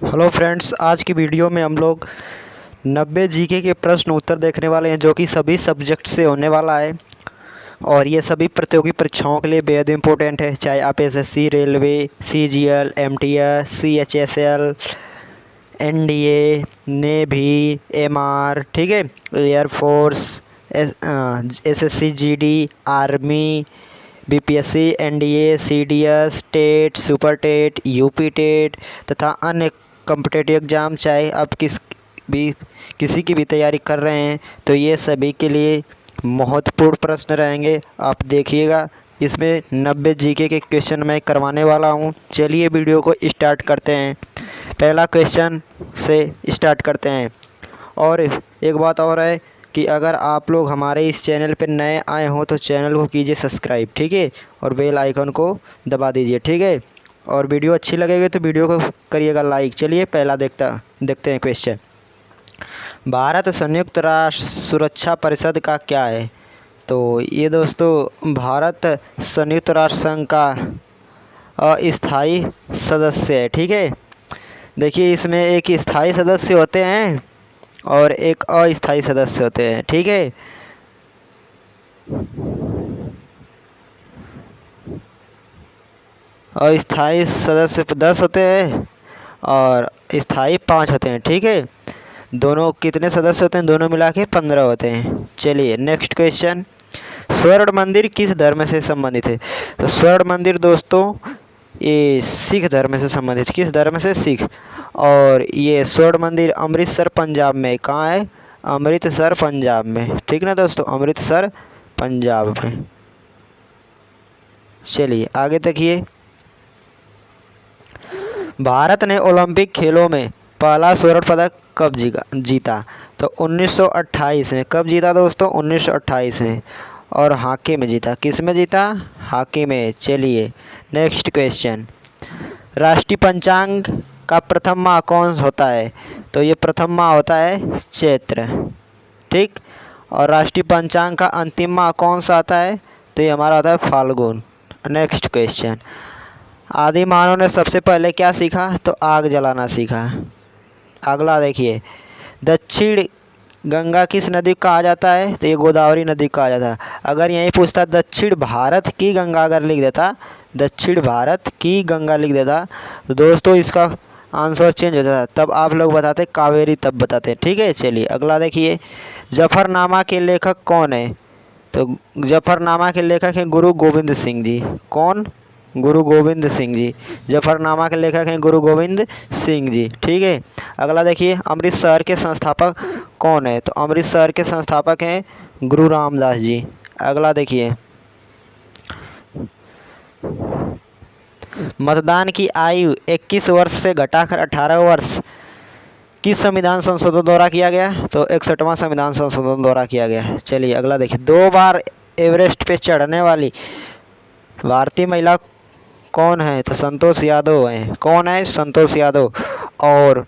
Hello friends, आज की video में हम लोग 90 जीके के प्रश्न उत्तर देखने वाले हैं, जो कि सभी सब्जेक्ट से होने वाला है। और ये सभी प्रतियोगी परीक्षाओं के लिए बेहद इम्पोर्टेंट है, चाहे आप SSC, railway, CGL, MTS, CHSL, NDA, navy, MR, ठीक है, air force, SSC, GD, army, BPSC, NDA, CDS, TET, super TET, UP TET तथा अन्य कॉम्पिटिटिव एग्ज़ाम, चाहे आप किसी की भी तैयारी कर रहे हैं, तो ये सभी के लिए महत्वपूर्ण प्रश्न रहेंगे। आप देखिएगा, इसमें 90 जीके के क्वेश्चन मैं करवाने वाला हूँ। चलिए वीडियो को स्टार्ट करते हैं। पहला क्वेश्चन से स्टार्ट करते हैं। और एक बात और है कि अगर आप लोग हमारे इस चैनल पर नए आए हों तो चैनल को कीजिए सब्सक्राइब, ठीक है, और बेल आइकन को दबा दीजिए, ठीक है। और वीडियो अच्छी लगेगी तो वीडियो को करिएगा लाइक। चलिए पहला देखते हैं क्वेश्चन। भारत संयुक्त राष्ट्र सुरक्षा परिषद का क्या है? तो ये दोस्तों भारत संयुक्त राष्ट्र संघ का अस्थायी सदस्य है, ठीक है। देखिए, इसमें एक स्थायी सदस्य होते हैं और एक अस्थायी सदस्य होते हैं, ठीक है। अस्थायी सदस्य 10 होते हैं और स्थायी 5 होते हैं, ठीक है। दोनों कितने सदस्य होते हैं? दोनों मिला के 15 होते हैं। चलिए नेक्स्ट क्वेश्चन। स्वर्ण मंदिर किस धर्म से संबंधित है? तो स्वर्ण मंदिर दोस्तों ये सिख धर्म से संबंधित। किस धर्म से? सिख। और ये स्वर्ण मंदिर अमृतसर पंजाब में। कहाँ है? अमृतसर पंजाब में, ठीक ना दोस्तों, अमृतसर पंजाब में। चलिए आगे देखिए। भारत ने ओलंपिक खेलों में पहला स्वर्ण पदक कब जीता? तो 1928 में। कब जीता दोस्तों? 1928 में। और हॉकी में जीता। किस में जीता? हॉकी में। चलिए नेक्स्ट क्वेश्चन। राष्ट्रीय पंचांग का प्रथम माह कौन होता है? तो ये प्रथम माह होता है चैत्र, ठीक। और राष्ट्रीय पंचांग का अंतिम माह कौन सा आता है? तो ये हमारा होता है फाल्गुन। Next question. आदि मानव ने सबसे पहले क्या सीखा? तो आग जलाना सीखा। अगला देखिए। दक्षिण गंगा किस नदी को कहा जाता है? तो ये गोदावरी नदी को कहा जाता है। अगर यही पूछता दक्षिण भारत की गंगा, अगर लिख देता दक्षिण भारत की गंगा लिख देता तो दोस्तों इसका आंसर चेंज हो जाता, तब आप लोग बताते कावेरी, तब बताते, ठीक है। चलिए अगला देखिए। जफरनामा के लेखक कौन है? तो जफरनामा के लेखक हैं गुरु गोविंद सिंह जी। कौन? गुरु गोविंद सिंह जी। जफरनामा के लेखक हैं गुरु गोविंद सिंह जी, ठीक है। अगला देखिए। अमृतसर के संस्थापक कौन है? तो अमृतसर के संस्थापक हैं गुरु रामदास जी। अगला देखिए। मतदान की आयु 21 वर्ष से घटाकर 18 वर्ष किस संविधान संशोधन द्वारा किया गया? तो 61वां संविधान संशोधन द्वारा किया गया। चलिए अगला देखिए। 2 बार एवरेस्ट पे चढ़ने वाली भारतीय महिला कौन है? तो संतोष यादव है। कौन है? संतोष यादव। और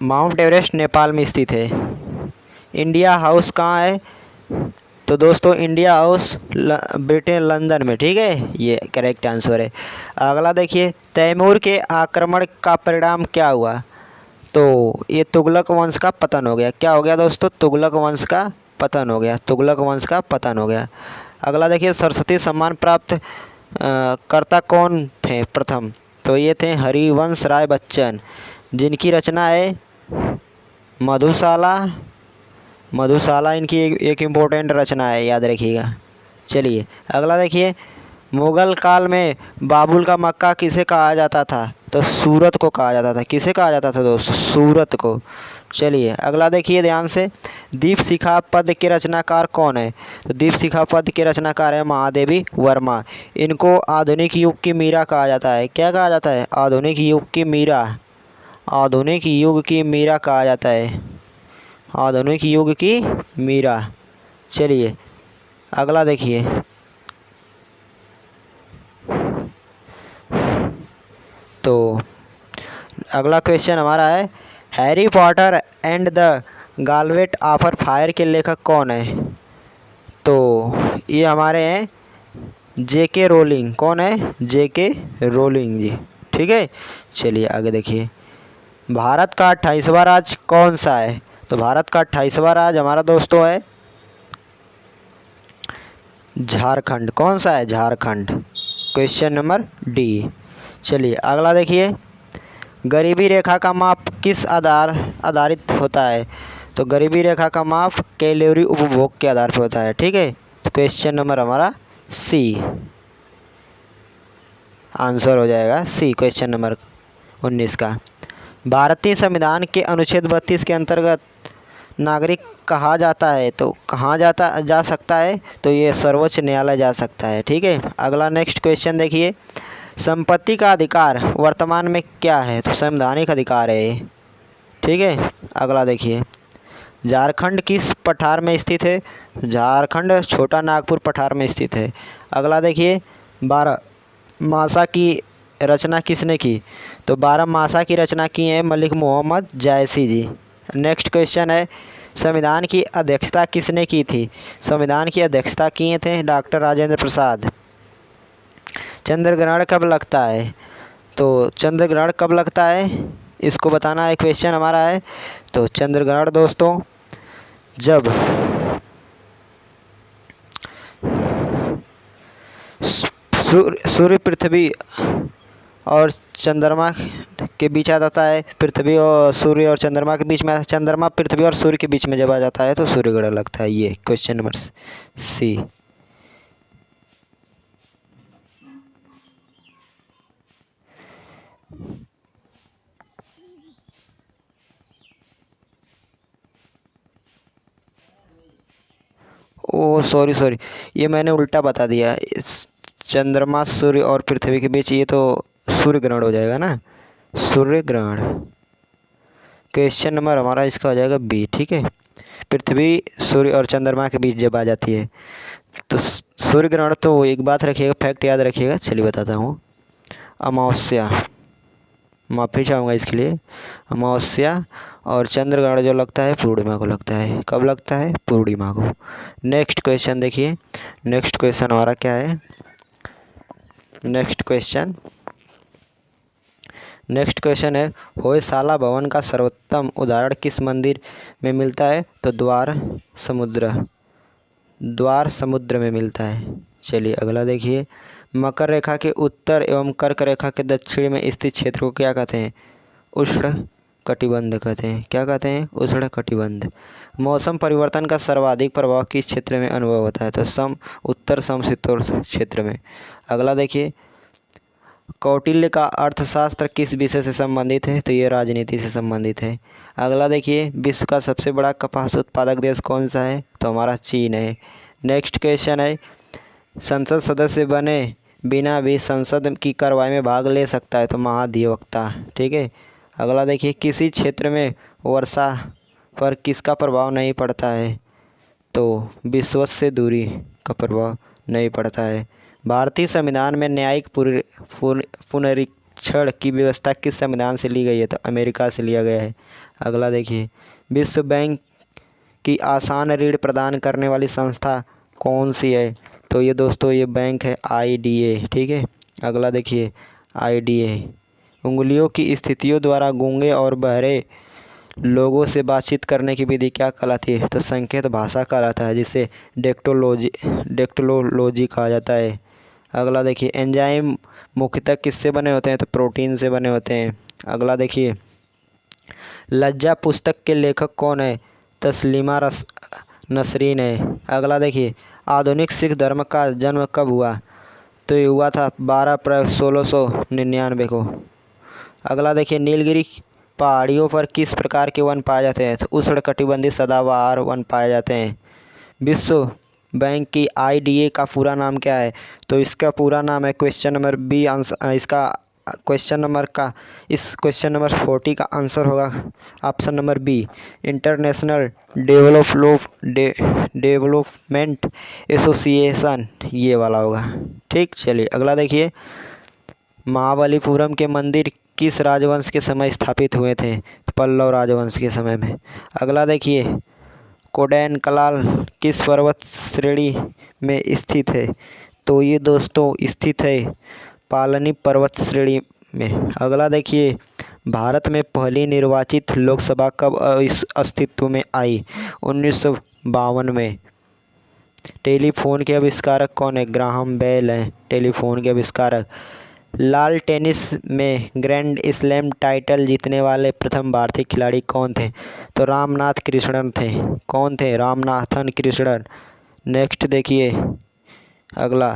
माउंट एवरेस्ट नेपाल में स्थित है। इंडिया हाउस कहाँ है? तो दोस्तों इंडिया हाउस ब्रिटेन लंदन में, ठीक है, ये करेक्ट आंसर है। अगला देखिए। तैमूर के आक्रमण का परिणाम क्या हुआ? तो ये तुगलक वंश का पतन हो गया। क्या हो गया दोस्तों? तुगलक वंश का पतन हो गया। तुगलक वंश का पतन हो गया। अगला देखिए। सरस्वती सम्मान प्राप्त कर्ता कौन थे प्रथम? तो ये थे हरिवंश राय बच्चन, जिनकी रचना है मधुशाला। मधुशाला इनकी एक इम्पोर्टेंट रचना है, याद रखिएगा। चलिए अगला देखिए। मुगल काल में बाबुल का मक्का किसे कहा जाता था? तो सूरत को कहा जाता था। किसे कहा जाता था दोस्तों? सूरत को। चलिए अगला देखिए ध्यान से। दीप शिखा पद के रचनाकार कौन है? तो दीप शिखा पद के रचनाकार है महादेवी वर्मा। इनको आधुनिक युग की मीरा कहा जाता है। क्या कहा जाता है? आधुनिक युग की मीरा। आधुनिक युग की मीरा कहा जाता है। आधुनिक युग की मीरा। चलिए अगला देखिए। तो अगला क्वेश्चन हमारा है। Harry Potter and the goblet of fire के लेखक कौन है? तो ये हमारे हैं जेके रोलिंग। कौन है? जेके रोलिंग जी, ठीक है। चलिए आगे देखिए, भारत का 28वां राज्य कौन सा है? तो भारत का 28वां राज्य हमारा दोस्तों है झारखंड। कौन सा है? झारखंड। Question number D. चलिए अगला देखिए, गरीबी रेखा का माप किस आधारित होता है? तो गरीबी रेखा का माप कैलोरी उपभोग के आधार पर होता है। ठीक है, तो क्वेश्चन नंबर हमारा सी आंसर हो जाएगा, सी क्वेश्चन नंबर 19 का। भारतीय संविधान के अनुच्छेद 32 के अंतर्गत नागरिक कहा जाता है, तो कहाँ जा सकता है? तो ये सर्वोच्च न्यायालय जा सकता है। ठीक है, अगला नेक्स्ट क्वेश्चन देखिए, संपत्ति का अधिकार वर्तमान में क्या है? तो संवैधानिक अधिकार है ये। ठीक है, अगला देखिए, झारखंड किस पठार में स्थित है? झारखंड छोटा नागपुर पठार में स्थित है। अगला देखिए, 12 मासा की रचना किसने की? तो 12 मासा की रचना की है मलिक मोहम्मद जायसी जी। नेक्स्ट क्वेश्चन है, संविधान की अध्यक्षता किसने की थी? संविधान की अध्यक्षता किए थे डॉक्टर राजेंद्र प्रसाद। चंद्र ग्रहण कब लगता है? तो चंद्र ग्रहण कब लगता है इसको बताना है क्वेश्चन हमारा है। तो चंद्र ग्रहण दोस्तों जब सूर्य पृथ्वी और चंद्रमा के बीच आ जाता है, पृथ्वी और सूर्य और चंद्रमा के बीच में, चंद्रमा पृथ्वी और सूर्य के बीच में जब आ जाता है तो सूर्य ग्रहण लगता है। ये क्वेश्चन नंबर सी। ओ सॉरी, ये मैंने उल्टा बता दिया। इस चंद्रमा सूर्य और पृथ्वी के बीच ये तो सूर्य ग्रहण हो जाएगा ना, सूर्य ग्रहण। क्वेश्चन नंबर हमारा इसका हो जाएगा बी। ठीक है, पृथ्वी सूर्य और चंद्रमा के बीच जब आ जाती है तो सूर्य ग्रहण। तो एक बात रखिएगा, फैक्ट याद रखिएगा, चलिए बताता हूँ। अमावस्या, माफ़ी चाहूँगा इसके लिए, अमावस्या और चंद्र ग्रहण जो लगता है पूर्णिमा को लगता है। कब लगता है? पूर्णिमा को। नेक्स्ट क्वेश्चन देखिए, नेक्स्ट क्वेश्चन हमारा क्या है? नेक्स्ट क्वेश्चन है, होयसाला भवन का सर्वोत्तम उदाहरण किस मंदिर में मिलता है? तो द्वार समुद्र में मिलता है। चलिए अगला देखिए, मकर रेखा के उत्तर एवं कर्क रेखा के दक्षिण में स्थित क्षेत्र को क्या कहते हैं? उष्ण कटिबंध कहते हैं। क्या कहते हैं? उष्ण कटिबंध। मौसम परिवर्तन का सर्वाधिक प्रभाव किस क्षेत्र में अनुभव होता है? तो उत्तर समशीतोष्ण क्षेत्र में। अगला देखिए, कौटिल्य का अर्थशास्त्र किस विषय से संबंधित है? तो ये राजनीति से संबंधित है। अगला देखिए, विश्व का सबसे बड़ा कपास उत्पादक देश कौन सा है? तो हमारा चीन है। नेक्स्ट क्वेश्चन है, संसद सदस्य बने बिना भी संसद की कार्रवाई में भाग ले सकता है? तो महाधिवक्ता। ठीक है, अगला देखिए, किसी क्षेत्र में वर्षा पर किसका प्रभाव नहीं पड़ता है? तो विश्व से दूरी का प्रभाव नहीं पड़ता है। भारतीय संविधान में न्यायिक पुनरीक्षण की व्यवस्था किस संविधान से ली गई है? तो अमेरिका से लिया गया है। अगला देखिए, विश्व बैंक की आसान ऋण प्रदान करने वाली संस्था कौन सी है? तो ये दोस्तों ये बैंक है IDA। ठीक है, अगला देखिए, IDA उंगलियों की स्थितियों द्वारा गूंगे और बहरे लोगों से बातचीत करने की विधि क्या कहलाती है? तो संकेत भाषा कहलाता है, जिसे डेक्टोलॉजी कहा जाता है। अगला देखिए, एंजाइम मुख्यतः किससे बने होते हैं? तो प्रोटीन से बने होते हैं। अगला देखिए, लज्जा पुस्तक के लेखक कौन है? तस्लीमा नसरीन है। अगला देखिए, आधुनिक सिख धर्म का जन्म कब हुआ? तो ये हुआ था 12 अप्रैल 1699 को। अगला देखिए, नीलगिरी पहाड़ियों पर किस प्रकार के वन पाए जाते हैं? तो उष्णकटिबंधीय सदाबहार वन पाए जाते हैं। विश्व बैंक की IDA का पूरा नाम क्या है? तो इसका पूरा नाम है, क्वेश्चन नंबर बी आंसर इसका क्वेश्चन नंबर 40 का आंसर होगा option number B, International Development Association, ये वाला होगा। ठीक, चलिए अगला देखिए, महाबलीपुरम के मंदिर किस राजवंश के समय स्थापित हुए थे? पल्लव राजवंश के समय में। अगला देखिए, कोडैनकलाल किस पर्वत श्रेणी में स्थित है? तो ये दोस्तों स्थित है पालनी पर्वत श्रेणी में। अगला देखिए, भारत में पहली निर्वाचित लोकसभा कब अस्तित्व में आई? 1952 में। टेलीफोन के आविष्कारक कौन है? ग्राहम बेल हैं टेलीफोन के आविष्कारक। लाल टेनिस में ग्रैंड स्लैम टाइटल जीतने वाले प्रथम भारतीय खिलाड़ी कौन थे? तो रामनाथ कृष्णन थे। कौन थे? रामनाथन कृष्णन। नेक्स्ट देखिए अगला,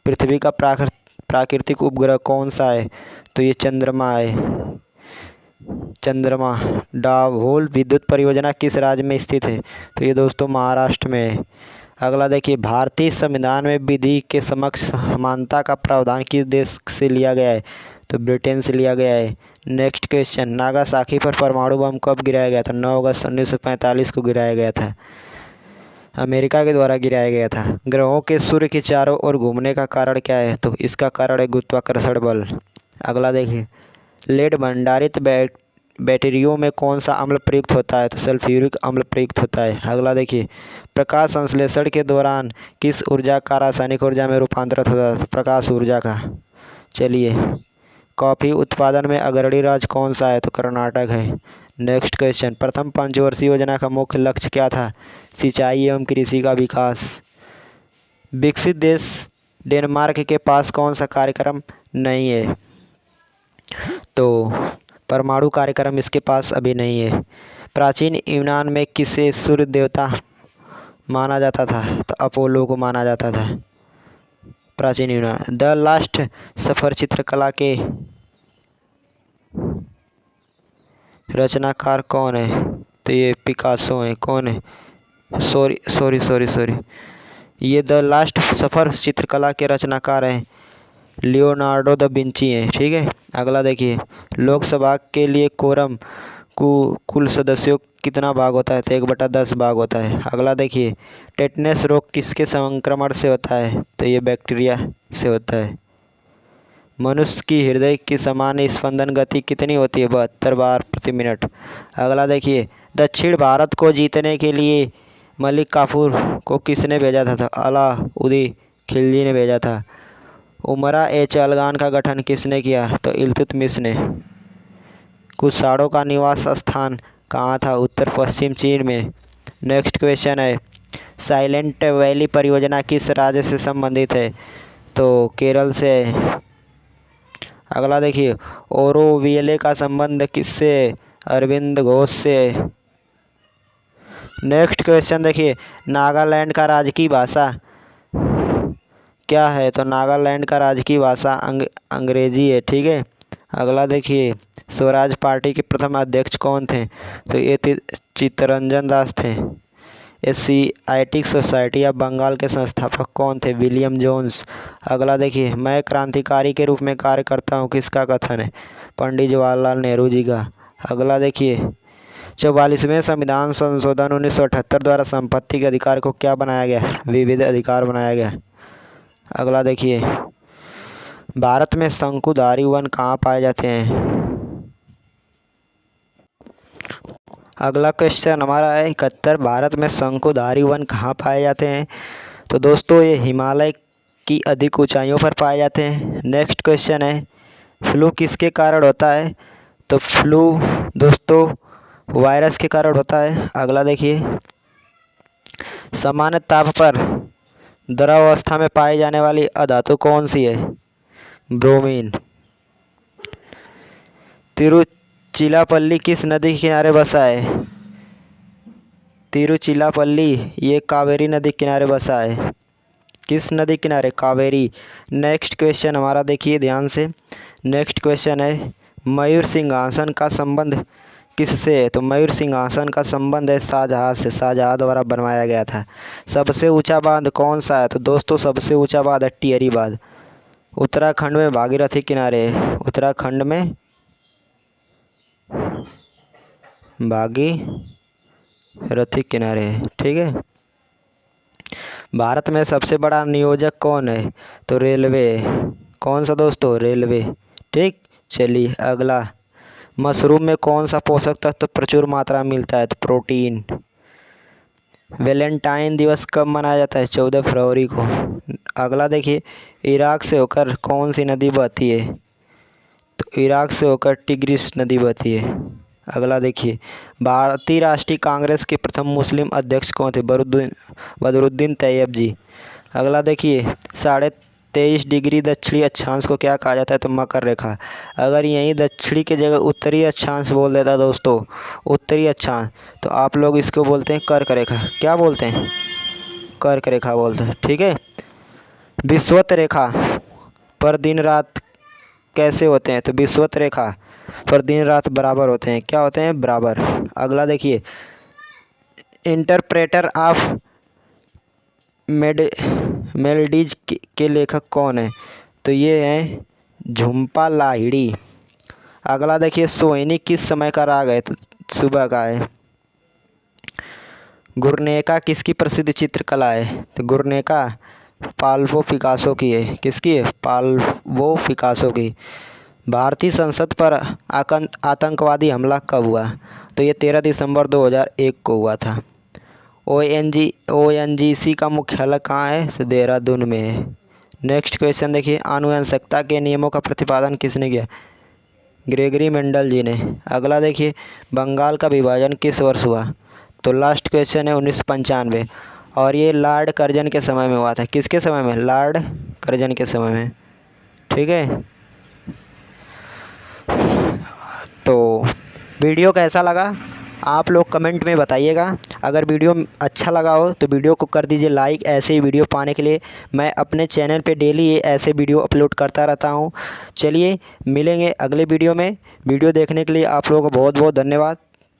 पृथ्वी का प्राकृतिक उपग्रह कौन सा है? तो ये चंद्रमा है। चंद्रमा। डाबोल विद्युत परियोजना किस राज्य में स्थित है? तो ये दोस्तों महाराष्ट्र में है। अगला देखिए, भारतीय संविधान में विधि के समक्ष समानता का प्रावधान किस देश से लिया गया है? तो ब्रिटेन से लिया गया है। नेक्स्ट क्वेश्चन, नागासाकी पर परमाणु बम कब गिराया गया था? 9 अगस्त 1945 को गिराया गया था। अमेरिका के द्वारा गिराया गया था। ग्रहों के सूर्य के चारों ओर घूमने का कारण क्या है? तो इसका कारण है गुरुत्वाकर्षण बल। अगला देखिए, लेड भंडारित बैटरियों में कौन सा अम्ल प्रयुक्त होता है? तो सल्फ्यूरिक अम्ल प्रयुक्त होता है। अगला देखिए, प्रकाश संश्लेषण के दौरान किस ऊर्जा का रासायनिक ऊर्जा में रूपांतरित होता है? प्रकाश ऊर्जा का। चलिए, कॉफी उत्पादन में अग्रणी राज्य कौन सा है? तो कर्नाटक है। नेक्स्ट क्वेश्चन, प्रथम पंचवर्षीय योजना का मुख्य लक्ष्य क्या था? सिंचाई एवं कृषि का विकास। विकसित देश डेनमार्क के पास कौन सा कार्यक्रम नहीं है? तो परमाणु कार्यक्रम इसके पास अभी नहीं है। प्राचीन यूनान में किसे सूर्य देवता माना जाता था? तो अपोलो को माना जाता था प्राचीन यूनान। द लास्ट सफर चित्रकला के रचनाकार कौन है? तो ये पिकासो हैं। कौन है? सॉरी, ये द लास्ट सफर चित्रकला के रचनाकार हैं लियोनार्डो द विंची हैं। ठीक है। अगला देखिए, लोकसभा के लिए कोरम कुल सदस्यों कितना भाग होता है? तो 1/10 भाग होता है। अगला देखिए, टेटनस रोग किसके संक्रमण से होता है? तो ये बैक्टीरिया से होता है। मनुष्य की हृदय की सामान्य स्पंदन गति कितनी होती है? 72 बार प्रति मिनट। अगला देखिए, दक्षिण भारत को जीतने के लिए मलिक काफूर को किसने भेजा था? तो अलाउद्दीन खिलजी ने भेजा था। उमरा ए चालगान का गठन किसने किया? तो इल्तुतमिश ने। कुषाणों का निवास स्थान कहाँ था? उत्तर पश्चिम चीन में। नेक्स्ट क्वेश्चन है, साइलेंट वैली परियोजना किस राज्य से संबंधित है? तो केरल से है। अगला देखिए, ओरोविले का संबंध किससे? अरविंद घोष से। नेक्स्ट क्वेश्चन देखिए, नागालैंड का राजकीय भाषा क्या है? तो नागालैंड का राजकीय भाषा अंग्रेजी है। ठीक है। अगला देखिए, स्वराज पार्टी के प्रथम अध्यक्ष कौन थे? तो ये चित्तरंजन दास थे। एशियाटिक सोसाइटी ऑफ बंगाल के संस्थापक कौन थे? William Jones. अगला देखिए, मैं क्रांतिकारी के रूप में कार्य करता हूँ किसका कथन है? पंडित जवाहरलाल नेहरू जी का। अगला देखिए, 44वें संविधान संशोधन 1978 द्वारा संपत्ति के अधिकार को क्या बनाया गया? विविध अधिकार बनाया गया। अगला देखिए, भारत में शंकुधारी वन कहाँ पाए जाते हैं? अगला क्वेश्चन हमारा है 71, भारत में शंकुधारी वन कहाँ पाए जाते हैं? तो दोस्तों ये हिमालय की अधिक ऊंचाइयों पर पाए जाते हैं। नेक्स्ट क्वेश्चन है, फ्लू किसके कारण होता है? तो फ्लू दोस्तों वायरस के कारण होता है। अगला देखिए, सामान्य ताप पर द्रव अवस्था में पाई जाने वाली अधातु कौन सी है? ब्रोमीन। तिरुचिरापल्ली किस नदी के किनारे बसा है? तिरुचिरापल्ली ये कावेरी नदी के किनारे बसा है। किस नदी किनारे? कावेरी। नेक्स्ट क्वेश्चन हमारा देखिए ध्यान से। नेक्स्ट क्वेश्चन है, मयूर सिंहासन का संबंध किससे है? तो मयूर सिंहासन का संबंध है शाहजहाँ से। शाहजहाँ द्वारा बनवाया गया था। सबसे ऊंचा बांध कौन सा है? तो दोस्तों सबसे ऊंचा बांध है टिहरी बांध। उत्तराखंड में भागीरथी किनारे है। उत्तराखंड में भागीरथी किनारे है। ठीक है। भारत में सबसे बड़ा नियोजक कौन है? तो रेलवे। कौन सा दोस्तों? रेलवे। ठीक। चलिए अगला, मशरूम में कौन सा पोषक तत्व प्रचुर मात्रा में मिलता है? तो प्रोटीन। वैलेंटाइन दिवस कब मनाया जाता है? 14 फरवरी को। अगला देखिए, इराक से होकर कौन सी नदी बहती है? इराक से होकर टिग्रिस नदी बहती है। अगला देखिए, भारतीय राष्ट्रीय कांग्रेस के प्रथम मुस्लिम अध्यक्ष कौन थे? बदरुद्दीन तैयब जी। अगला देखिए, 23.5 डिग्री दक्षिणी अक्षांश को क्या कहा जाता है? तो मकर रेखा। अगर यहीं दक्षिणी की जगह उत्तरी अक्षांश बोल देता दोस्तों, उत्तरी अक्षांश, तो आप लोग इसको बोलते हैं कर्क रेखा। क्या बोलते हैं? कर्क रेखा बोलते हैं, ठीक है। विषुवत रेखा पर दिन रात कैसे होते हैं? तो विषुवत रेखा पर दिन रात बराबर होते हैं। क्या होते हैं? बराबर। अगला देखिए, इंटरप्रेटर ऑफ मेलडीज के लेखक कौन है? तो ये हैं झुम्पा लाहिड़ी। अगला देखिए, सोहिनी किस समय का राग है? तो सुबह का है। गुर्नेका किसकी प्रसिद्ध चित्रकला है? तो गुर्नेका पाब्लो पिकासो की है। किसकी है? पाब्लो पिकासो की। भारतीय संसद पर आतंकवादी हमला कब हुआ? तो ये 13 दिसंबर 2001 को हुआ था। ONGC का मुख्यालय कहाँ है? तो देहरादून में है। नेक्स्ट क्वेश्चन देखिए, आनुवंशिकता के नियमों का प्रतिपादन किसने किया? ग्रेगरी मेंडल जी ने। अगला देखिए, बंगाल का विभाजन किस वर्ष हुआ? तो लास्ट क्वेश्चन है 1995, और ये लॉर्ड कर्जन के समय में हुआ था। किसके समय में? लॉर्ड कर्जन के समय में, ठीक है। तो वीडियो कैसा लगा आप लोग कमेंट में बताइएगा। अगर वीडियो अच्छा लगा हो तो वीडियो को कर दीजिए लाइक। ऐसे ही वीडियो पाने के लिए मैं अपने चैनल पे डेली ये ऐसे वीडियो अपलोड करता रहता हूँ। चलिए मिलेंगे अगले वीडियो में। वीडियो देखने के लिए आप लोगों को बहुत बहुत धन्यवाद,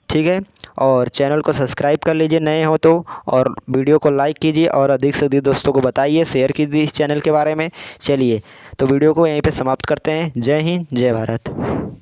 ठीक है। और चैनल को सब्सक्राइब कर लीजिए नए हो तो, और वीडियो को लाइक कीजिए और अधिक से अधिक दोस्तों को बताइए, शेयर कीजिए इस चैनल के बारे में। चलिए तो वीडियो को यहीं पे समाप्त करते हैं। जय हिंद, जय भारत।